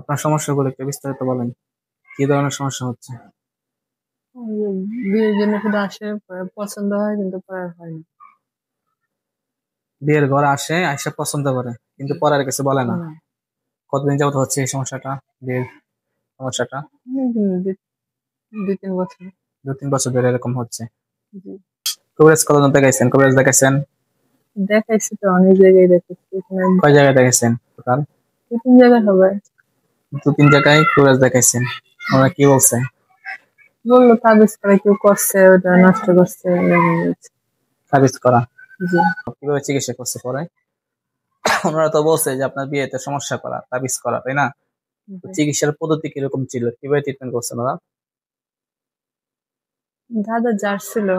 আপনার সমস্যাগুলো একটু বিস্তারিত বলেন, কি ধরনের সমস্যা হচ্ছে? ওই যে বিয়ের জন্য শুধু আসে, পরে পছন্দ হয় কিন্তু পরে হয় না। বিয়ের ঘর আসে, আইসা পছন্দ করে, কিন্তু জি। পরে আর কিছু বলে না। না। কতদিন যাবত হচ্ছে এই সমস্যাটা, বিয়ের সমস্যাটা? দুই 2-3 বছর। 2-3 বছর ধরে এরকম হচ্ছে। জি। কবিরাজ কতজন দেখাইছেন? কবিরাজ দেখাইছেন? দেখাইছি তো, অনেক জায়গায় দেখাইছি, এখানে কয় জায়গায় দেখাইছেন টোটাল? 2-3 জায়গায় হবে। 2-3 জায়গায় কবিরাজ দেখাইছেন। ওরা কি বলছে? বললো তাবিজ করে কেউ করছে, ওটা নষ্ট করছে, এরকম বলছে। তাবিজ করা? জি। কিভাবে চিকিৎসা করছে পরে? ওনারা তো বলছে যে আপনার বিয়েতে সমস্যা করা, তাবিজ করা, তাই না? তো জি। চিকিৎসার পদ্ধতি কিরকম ছিল, কিভাবে ট্রিটমেন্ট করছেন ওরা? দাদা যার ছিল,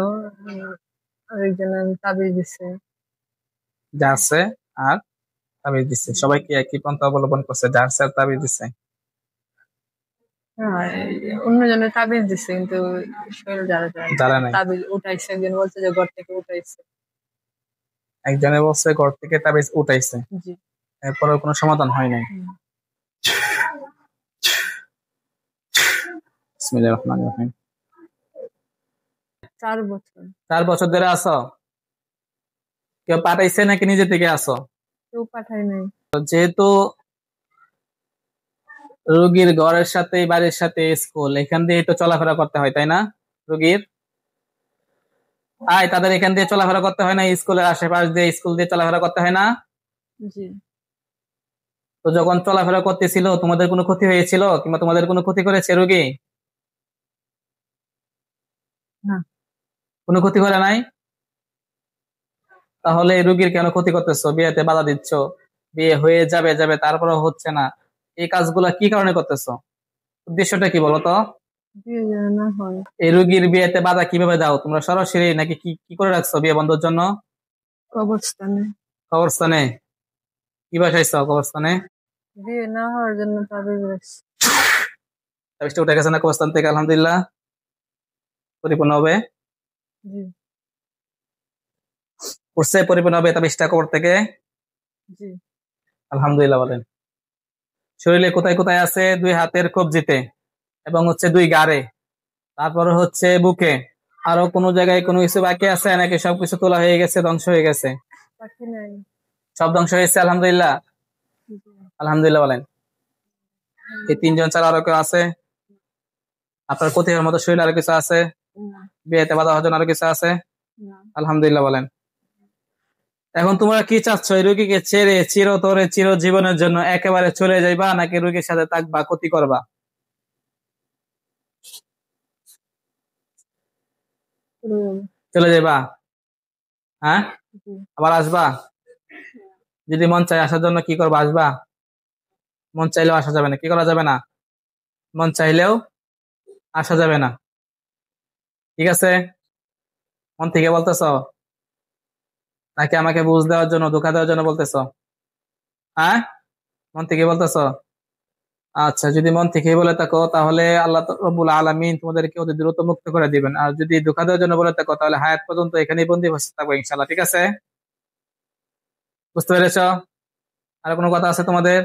আরেকজন তাবিজ দিছে। যা আছে আর তাবিজ দিচ্ছে, সবাই কি একই পন্থা অবলম্বন করছে, যা আছে আর তাবিজ দিচ্ছে? হ্যাঁ, অন্যজনের তাবিজ দিছে কিন্তু শরীর যারা যারা যারা নাই। তাবিজ উঠাইছে, একজন বলছে যে ঘর থেকে উঠাইছে। একজনে বলছে ঘর থেকে তাবিজ উঠাইছে, জি। এরপরেও কোনো সমাধান হয় নাই। হুম। বিসমিল্লাহির রহমানির রহিম। 4 বছর। 4 বছর ধরে আছো? কেউ পাঠাইছে নাকি নিজে থেকে আসো? কেউ পাঠায় নাই। তো যেহেতু রোগীর ঘরের সাথে বাড়ির সাথে স্কুল, এখান দিয়ে তো চলাফেরা করতে হয়, তাই না? রোগীর তাদের এখান দিয়ে চলাফেরা করতে হয় না, স্কুলের আশেপাশ দিয়ে, স্কুল দিয়ে চলাফেরা করতে হয় না? জি। তো যখন চলাফেরা করতেছিল তোমাদের কোনো ক্ষতি হয়েছিল, কিংবা তোমাদের কোনো ক্ষতি করেছে রোগী? না। কোনো ক্ষতি করে নাই? তাহলে রোগীর কেন ক্ষতি করতেছো, বিয়েতে বাধা দিচ্ছ? বিয়ে হয়ে যাবে যাবে তারপরে হচ্ছে না, এই কাজগুলা কি কারণে করতেছো? উদ্দেশ্যটা কি বলো তো? বিয়ে যেন না হয়। এই রোগীর বিয়েতে বাধা কিভাবে দাও তোমরা, সরাসরি নাকি কি কি করে রাখছো বিয়ে বন্ধের জন্য? কবরস্থানে। কবরস্থানে? কি বাসাইছো কবরস্থানে? বিয়ে না হওয়ার জন্য তাবিজ রাখছি। তাবিজটা উঠে গেছে না কবরস্থান থেকে? আলহামদুলিল্লাহ, পরিপূর্ণ হবে। জি। উঠছে পরিপূর্ণ হবে তাবিজটা কবর থেকে? জি। আলহামদুলিল্লাহ বলেন। শরীরে কোথায় কোথায় আছে? 2 হাতের কবজিতে, এবং হচ্ছে 2 গাড়ে, তারপরে হচ্ছে বুকে। আরো কোনো জায়গায় কোনো কিছু বাকি আছে নাকি সবকিছু তোলা হয়ে গেছে, ধ্বংস হয়ে গেছে? পাখি নাই। সব ধ্বংস হয়েছে? আলহামদুলিল্লাহ। জি। আলহামদুলিল্লাহ বলেন। এই 3 জন ছাড়া আরো কেউ আছে? আপনার ক্ষতি হওয়ার মতো শরীরে আরো কিছু আছে? না। বিয়েতে বাধা হওয়ার জন্য আরো কিছু আছে? না। আলহামদুলিল্লাহ বলেন। এখন তোমরা কি চাচ্ছ, এই রোগীকে ছেড়ে চিরতরে চিরজীবনের জন্য একেবারে চলে যাইবা, নাকি রোগীর সাথে থাকবা, ক্ষতি করবা? চলে যাবে। চলে যাইবা? হ্যাঁ? জি। আবার আসবা? যদি মন চায় আসার জন্য কি করবা, আসবা? মন চাইলেও আসা যাবে না, কি করা যাবে না? মন চাইলেও আসা যাবে না, ঠিক আছে? মন থেকে বলতেছো, নাকি আমাকে বুঝ দেওয়ার জন্য, ধোঁকা দেওয়ার জন্য বলতেছো? হ্যাঁ, মন থেকে বলতেছো? আচ্ছা, যদি মন থেকে বলে থাকো তাহলে আল্লাহ রব্বুল আলামিন তোমাদেরকে অতি দ্রুত মুক্ত করে দিবেন, আর যদি ধোঁকা দেওয়ার জন্য বলে থাকো তাহলে হায়াত পর্যন্ত এখানেই বন্দী বসে থাকবো ইনশাল্লাহ, ঠিক আছে? বুঝতে পেরেছো? আর কোনো কথা আছে তোমাদের?